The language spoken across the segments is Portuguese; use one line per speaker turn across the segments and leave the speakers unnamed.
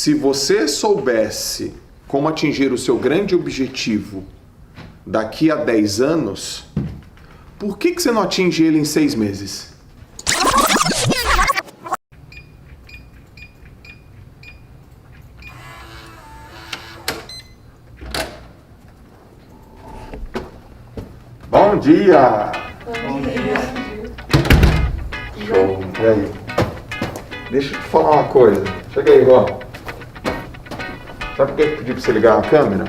Se você soubesse como atingir o seu grande objetivo daqui a 10 anos, por que você não atinge ele em 6 meses? Bom dia!
Bom dia.
Show. E aí? Deixa eu te falar uma coisa. Chega aí, ó. Sabe por que eu pedi pra você ligar a câmera?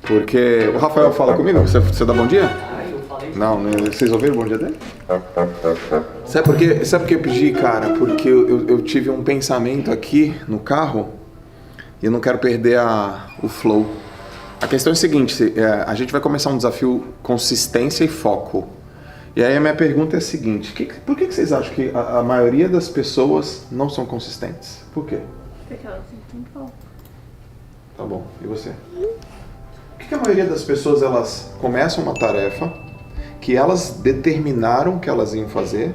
Porque o Rafael fala comigo. Você dá bom dia?
Eu falei.
Não, vocês ouviram o bom dia dele? Sabe por que eu pedi, cara? Porque eu tive um pensamento aqui no carro e eu não quero perder o flow. A questão é a seguinte, a gente vai começar um desafio consistência e foco. E aí a minha pergunta é a seguinte, por que vocês acham que a maioria das pessoas não são consistentes? Por quê?
Porque elas não têm foco.
Tá bom, e você? Por que a maioria das pessoas elas começam uma tarefa que elas determinaram que elas iam fazer,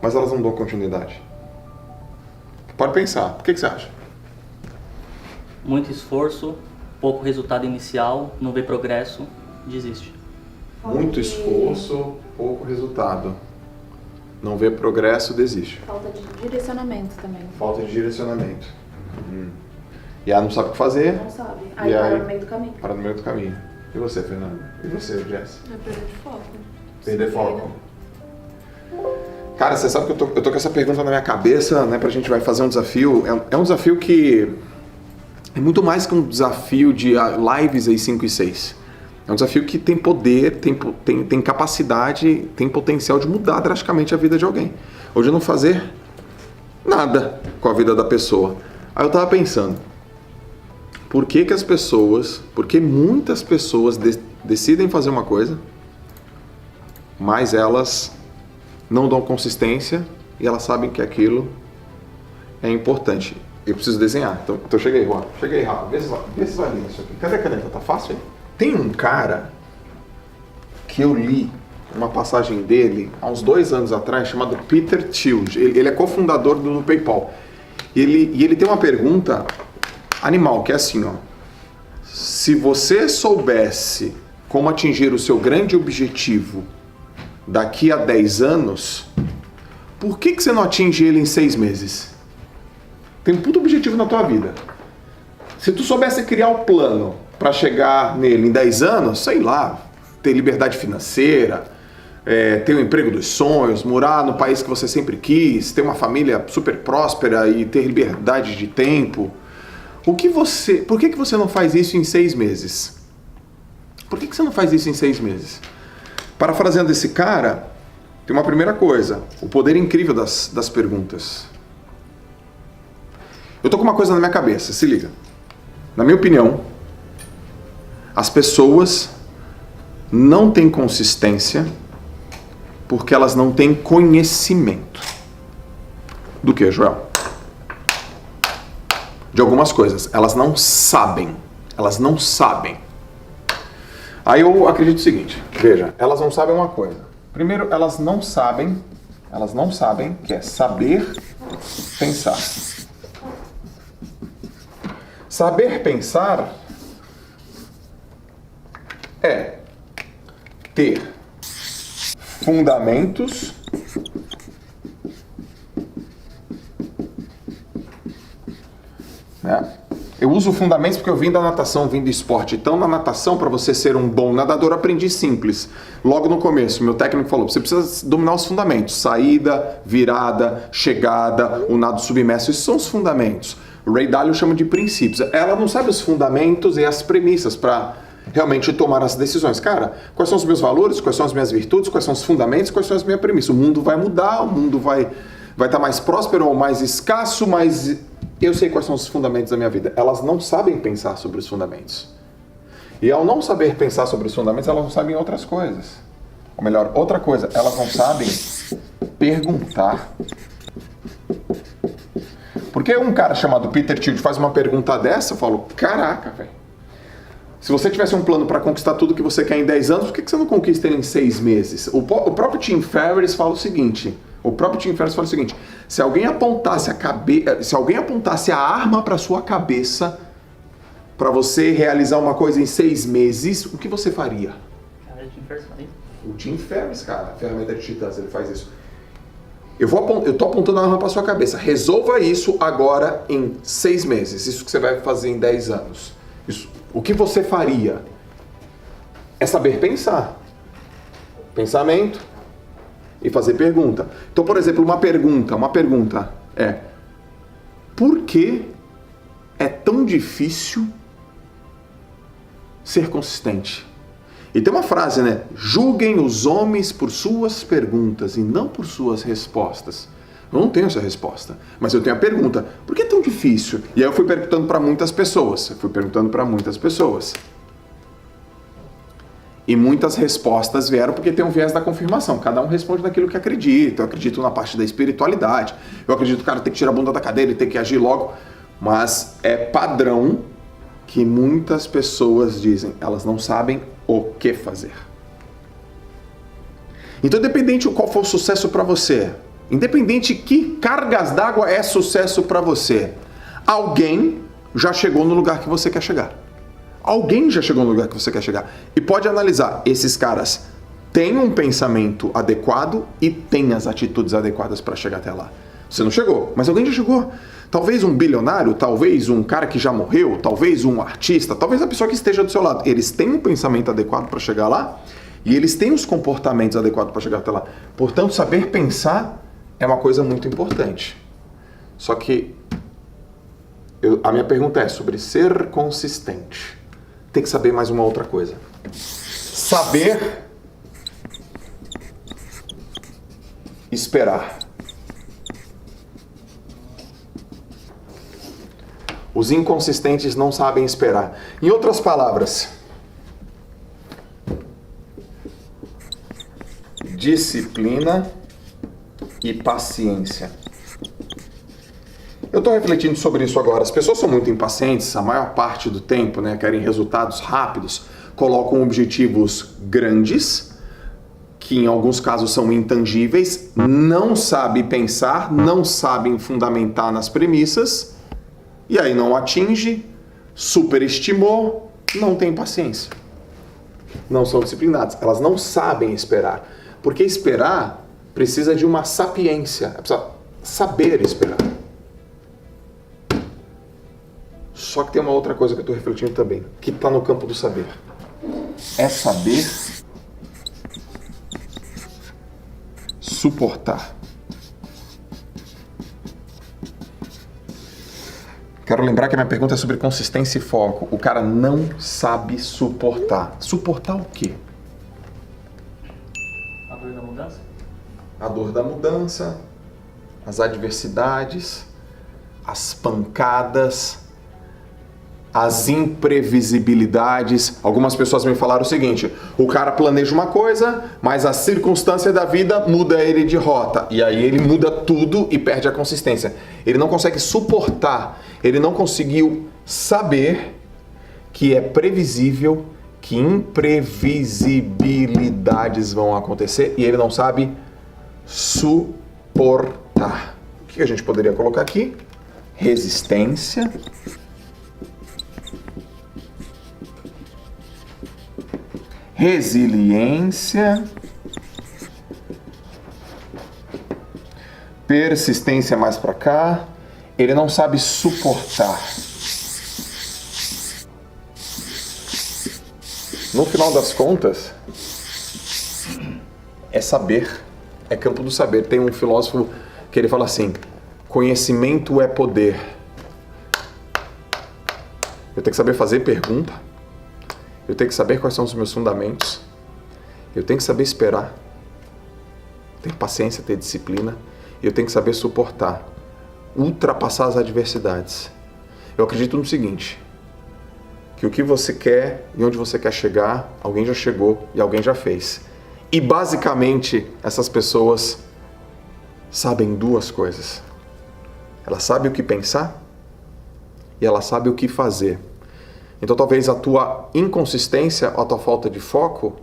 mas elas não dão continuidade? Pode pensar, por que você acha?
Muito esforço, pouco resultado inicial, não vê progresso, desiste.
Muito esforço, pouco resultado. Não vê progresso, desiste.
Falta de direcionamento também.
Falta de direcionamento. E ela não sabe o que fazer.
Não sabe. Aí
E
para no meio do caminho.
Para no meio do caminho. E você, Fernanda? E você, Jess?
É perda de foco.
Perder foco. Cara, você sabe que eu tô com essa pergunta na minha cabeça, né? Pra gente vai fazer um desafio. É um desafio que é muito mais que um desafio de lives aí 5 e 6. É um desafio que tem poder, tem capacidade, tem potencial de mudar drasticamente a vida de alguém. Ou de não fazer nada com a vida da pessoa. Aí eu tava pensando, por que muitas pessoas decidem fazer uma coisa, mas elas não dão consistência e elas sabem que aquilo é importante. Eu preciso desenhar. Então chega aí, Juan. Chega aí, Rafa. Vê se vai ler isso aqui. Cadê a caneta? Tá fácil aí? Tem um cara que eu li uma passagem dele há uns 2 anos atrás, chamado Peter Thiel. Ele é cofundador do PayPal. E ele tem uma pergunta animal, que é assim, ó. Se você soubesse como atingir o seu grande objetivo daqui a 10 anos, por que você não atinge ele em 6 meses? Tem um puto objetivo na tua vida. Se tu soubesse criar um plano para chegar nele em 10 anos, sei lá, ter liberdade financeira, ter o emprego dos sonhos, morar no país que você sempre quis, ter uma família super próspera e ter liberdade de tempo, por que você não faz isso em 6 meses? Por que você não faz isso em 6 meses? Parafraseando esse cara, tem uma primeira coisa, o poder incrível das perguntas. Eu tô com uma coisa na minha cabeça, se liga. Na minha opinião, as pessoas não têm consistência porque elas não têm conhecimento. Do que, Joel? De algumas coisas. Elas não sabem. Elas não sabem. Aí eu acredito o seguinte, veja, elas não sabem uma coisa. Primeiro, elas não sabem, que é saber pensar. Saber pensar é ter fundamentos né? Eu uso fundamentos porque eu vim da natação, vim do esporte. Então, na natação, para você ser um bom nadador, eu aprendi simples. Logo no começo, meu técnico falou, você precisa dominar os fundamentos. Saída, virada, chegada, o nado submerso. Esses são os fundamentos. O Ray Dalio chama de princípios. Ela não sabe os fundamentos e as premissas para realmente tomar as decisões. Cara, quais são os meus valores, quais são as minhas virtudes, quais são os fundamentos, quais são as minhas premissas. O mundo vai mudar, o mundo vai estar mais próspero ou mais escasso, mas eu sei quais são os fundamentos da minha vida. Elas não sabem pensar sobre os fundamentos. E ao não saber pensar sobre os fundamentos, elas não sabem outras coisas. Ou melhor, outra coisa, elas não sabem perguntar. Porque um cara chamado Peter Thiel faz uma pergunta dessa, eu falo, caraca, velho. Se você tivesse um plano para conquistar tudo que você quer em 10 anos, por que você não conquista ele em 6 meses? O próprio Tim Ferriss fala o seguinte, O próprio Tim Ferriss fala o seguinte: se alguém apontasse a arma para sua cabeça para você realizar uma coisa em 6 meses, o que você faria?
Cara, Tim Ferriss faz isso.
O Tim Ferriss, cara, a ferramenta de Titãs, ele faz isso. Eu tô apontando a arma para sua cabeça. Resolva isso agora em 6 meses. Isso que você vai fazer em 10 anos. Isso. O que você faria? É saber pensar. Pensamento e fazer pergunta. Então, por exemplo, uma pergunta é: por que é tão difícil ser consistente? E tem uma frase, né? Julguem os homens por suas perguntas e não por suas respostas. Eu não tenho essa resposta, mas eu tenho a pergunta: por que é tão difícil? E aí eu fui perguntando para muitas pessoas. E muitas respostas vieram porque tem um viés da confirmação. Cada um responde naquilo que acredita. Eu acredito na parte da espiritualidade. Eu acredito que o cara tem que tirar a bunda da cadeira e tem que agir logo. Mas é padrão que muitas pessoas dizem, elas não sabem o que fazer. Então, independente de qual for o sucesso para você, independente de que cargas d'água é sucesso para você, alguém já chegou no lugar que você quer chegar. Alguém já chegou no lugar que você quer chegar. E pode analisar, esses caras têm um pensamento adequado e têm as atitudes adequadas para chegar até lá. Você não chegou, mas alguém já chegou. Talvez um bilionário, talvez um cara que já morreu, talvez um artista, talvez a pessoa que esteja do seu lado. Eles têm um pensamento adequado para chegar lá e eles têm os comportamentos adequados para chegar até lá. Portanto, saber pensar é uma coisa muito importante. Só que a minha pergunta é sobre ser consistente. Tem que saber mais uma outra coisa. Saber esperar. Os inconsistentes não sabem esperar. Em outras palavras, disciplina e paciência. Eu estou refletindo sobre isso agora. As pessoas são muito impacientes, a maior parte do tempo, né, querem resultados rápidos, colocam objetivos grandes, que em alguns casos são intangíveis, não sabem pensar, não sabem fundamentar nas premissas, e aí não atinge, superestimou, não tem paciência. Não são disciplinadas, elas não sabem esperar. Porque esperar precisa de uma sapiência, precisa saber esperar. Só que tem uma outra coisa que eu estou refletindo também, que está no campo do saber. É saber suportar. Quero lembrar que a minha pergunta é sobre consistência e foco. O cara não sabe suportar. Suportar o quê?
A dor da mudança?
A dor da mudança, as adversidades, as pancadas, as imprevisibilidades. Algumas pessoas me falaram o seguinte: o cara planeja uma coisa, mas a circunstância da vida muda ele de rota. E aí ele muda tudo e perde a consistência. Ele não consegue suportar, ele não conseguiu saber que é previsível, que imprevisibilidades vão acontecer e ele não sabe suportar. O que a gente poderia colocar aqui? Resistência. Resiliência, persistência mais para cá, ele não sabe suportar. No final das contas, é saber, é campo do saber. Tem um filósofo que ele fala assim: conhecimento é poder. Eu tenho que saber fazer pergunta. Eu tenho que saber quais são os meus fundamentos. Eu tenho que saber esperar. Ter paciência, ter disciplina. E eu tenho que saber suportar. Ultrapassar as adversidades. Eu acredito no seguinte: que o que você quer e onde você quer chegar, alguém já chegou e alguém já fez. E basicamente, essas pessoas sabem duas coisas. Elas sabem o que pensar e elas sabem o que fazer. Então talvez a tua inconsistência ou a tua falta de foco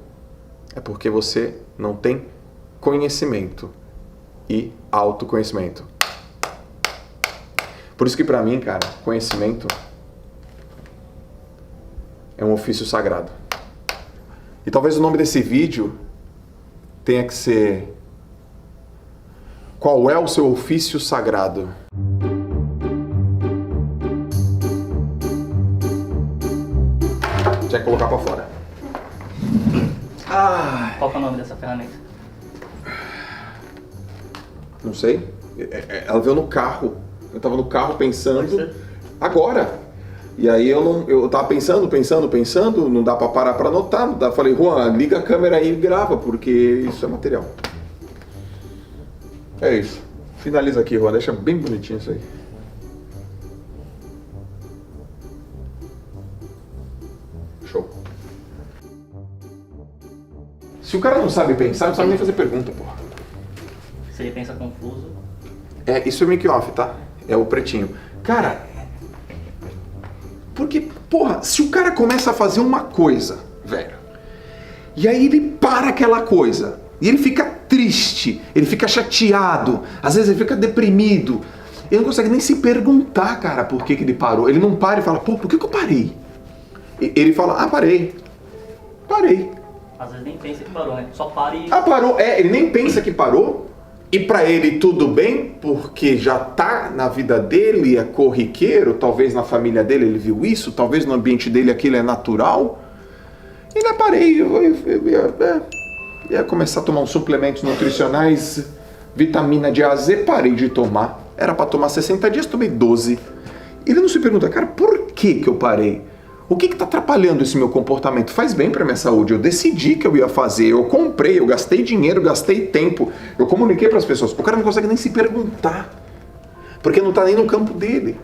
é porque você não tem conhecimento e autoconhecimento. Por isso que pra mim, cara, conhecimento é um ofício sagrado. E talvez o nome desse vídeo tenha que ser: qual é o seu ofício sagrado? Tinha que colocar pra fora.
Qual que é o nome dessa ferramenta?
Não sei. Ela veio no carro. Eu tava no carro pensando.
Pode ser.
Agora. E aí eu tava pensando, não dá pra parar pra anotar. Não dá. Falei, Juan, liga a câmera aí e grava, porque isso é material. É isso. Finaliza aqui, Juan. Deixa bem bonitinho isso aí. Show. Se o cara não sabe pensar, não sabe nem fazer pergunta, porra.
Se ele pensa confuso,
Isso é make-off, tá? É o pretinho. Cara, porque, porra, se o cara começa a fazer uma coisa, velho, e aí ele para aquela coisa, e ele fica triste, ele fica chateado, às vezes ele fica deprimido, ele não consegue nem se perguntar, cara, por que ele parou. Ele não para e fala, pô, por que eu parei? Ele fala, parei.
às vezes nem pensa que parou, né? Só para e...
Parou. Ele nem pensa que parou. E pra ele tudo bem, porque já tá na vida dele, é corriqueiro, talvez na família dele ele viu isso, talvez no ambiente dele aquilo é natural. E não parei, eu ia começar a tomar uns suplementos nutricionais, vitamina de A a Z, parei de tomar. Era pra tomar 60 dias, tomei 12. Ele não se pergunta, cara, por que eu parei? O que está atrapalhando esse meu comportamento? Faz bem para minha saúde, eu decidi que eu ia fazer, eu comprei, eu gastei dinheiro, gastei tempo, eu comuniquei para as pessoas. O cara não consegue nem se perguntar, porque não está nem no campo dele.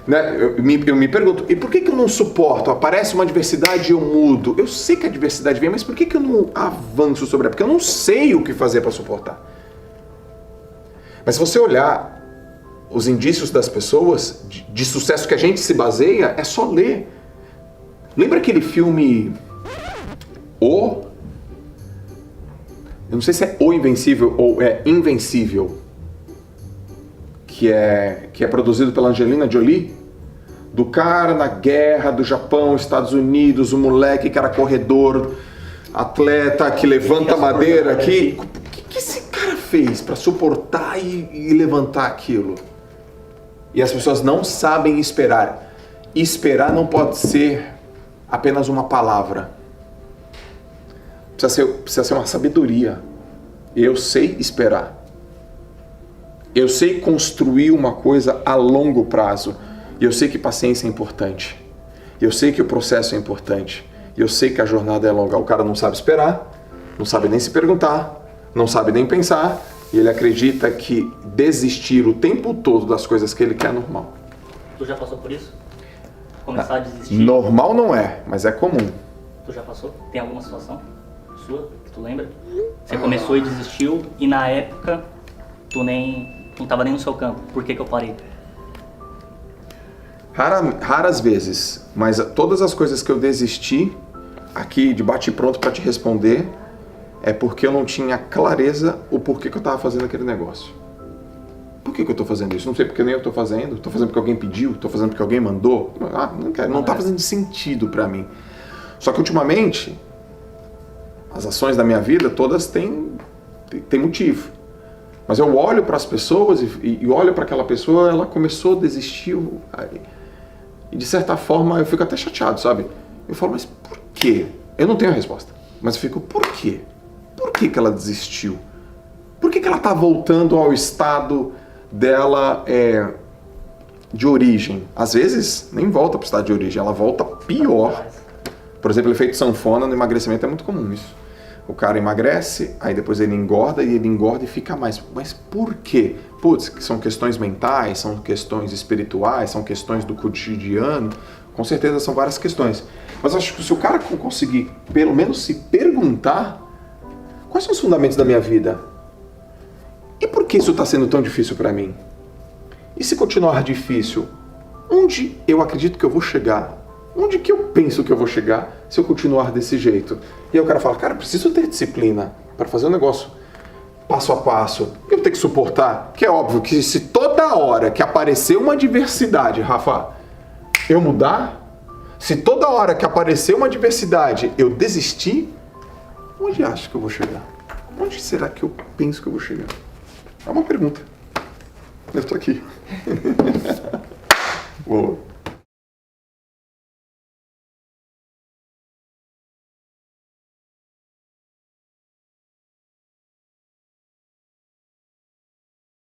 Né? Eu me pergunto, e por que eu não suporto? Aparece uma adversidade e eu mudo. Eu sei que a adversidade vem, mas por que eu não avanço sobre ela? Porque eu não sei o que fazer para suportar. Mas se você olhar os indícios das pessoas de sucesso que a gente se baseia, é só ler. Lembra aquele filme Eu não sei se é O Invencível ou é Invencível, que é produzido pela Angelina Jolie, do cara na guerra do Japão, Estados Unidos, o moleque que era corredor, atleta, que levanta madeira aqui. O que esse cara fez para suportar e levantar aquilo? E as pessoas não sabem esperar. Esperar não pode ser apenas uma palavra. Precisa ser uma sabedoria. Eu sei esperar. Eu sei construir uma coisa a longo prazo. E eu sei que paciência é importante. Eu sei que o processo é importante. E eu sei que a jornada é longa. O cara não sabe esperar, não sabe nem se perguntar, não sabe nem pensar, e ele acredita que desistir o tempo todo das coisas que ele quer é normal.
Tu já passou por isso? Começar a desistir?
Normal não é, mas é comum.
Tu já passou? Tem alguma situação sua que tu lembra? Você começou e desistiu e na época tu não tava nem no seu campo. Por que eu parei?
Raras vezes, mas todas as coisas que eu desisti, aqui de bate-pronto para te responder, é porque eu não tinha clareza o porquê que eu estava fazendo aquele negócio. Por que eu estou fazendo isso? Não sei porque nem eu estou fazendo porque alguém pediu, estou fazendo porque alguém mandou. Não está fazendo sentido para mim. Só que ultimamente, as ações da minha vida todas têm motivo. Mas eu olho para as pessoas e olho para aquela pessoa, ela começou, desistiu. E de certa forma eu fico até chateado, sabe? Eu falo, mas por quê? Eu não tenho a resposta. Mas eu fico, por quê? Por que ela desistiu? Por que ela está voltando ao estado dela de origem? Às vezes nem volta para o estado de origem, ela volta pior. Por exemplo, o efeito sanfona no emagrecimento é muito comum isso. O cara emagrece, aí depois ele engorda e fica mais. Mas por quê? Putz, são questões mentais, são questões espirituais, são questões do cotidiano. Com certeza são várias questões. Mas acho que se o cara conseguir pelo menos se perguntar quais são os fundamentos da minha vida? E por que isso está sendo tão difícil para mim? E se continuar difícil, onde eu acredito que eu vou chegar? Onde que eu penso que eu vou chegar se eu continuar desse jeito? E aí o cara fala, cara, preciso ter disciplina para fazer um negócio passo a passo, eu tenho que suportar, que é óbvio que se toda hora que aparecer uma adversidade, Rafa, eu mudar, se toda hora que aparecer uma adversidade eu desistir, onde acho que eu vou chegar? Onde será que eu penso que eu vou chegar? É uma pergunta. Eu tô aqui. Boa.